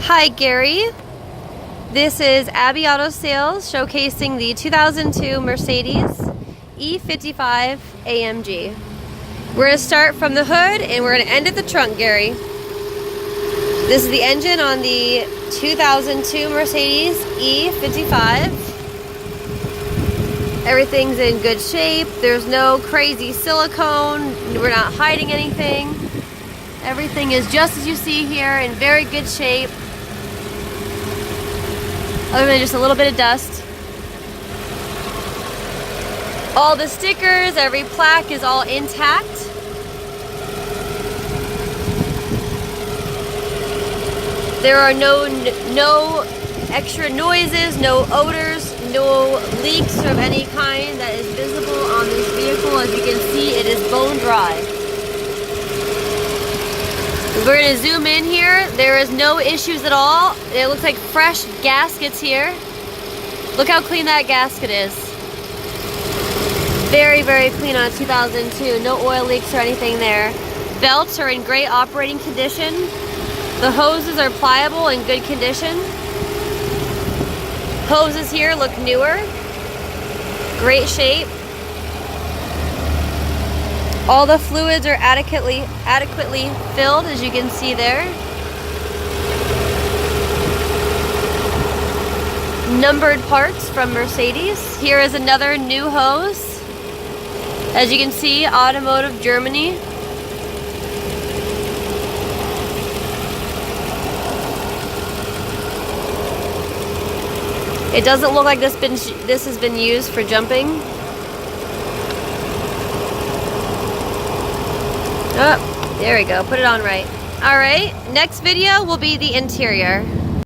Hi Gary, this is Abbey Auto Sales showcasing the 2002 Mercedes E55 AMG. We're going to start from the hood and we're going to end at the trunk, Gary. This is the engine on the 2002 Mercedes E55. Everything's in good shape. There's no crazy silicone. We're not hiding anything. Everything is just as you see here, in very good shape. Other than just a little bit of dust. All the stickers, every plaque is all intact. There are no extra noises, no odors, no leaks of any kind that is visible on this vehicle. As you can see, it is bone dry. We're going to zoom in here. There is no issues at all. It looks like fresh gaskets here. Look how clean that gasket is. Very, very clean on a 2002. No oil leaks or anything there. Belts are in great operating condition. The hoses are pliable in good condition. Hoses here look newer. Great shape. All the fluids are adequately filled, as you can see there. Numbered parts from Mercedes. Here is another new hose. As you can see, Automotive Germany. It doesn't look like this has been used for jumping. Oh, there we go. Put it on right. All right, next video will be the interior.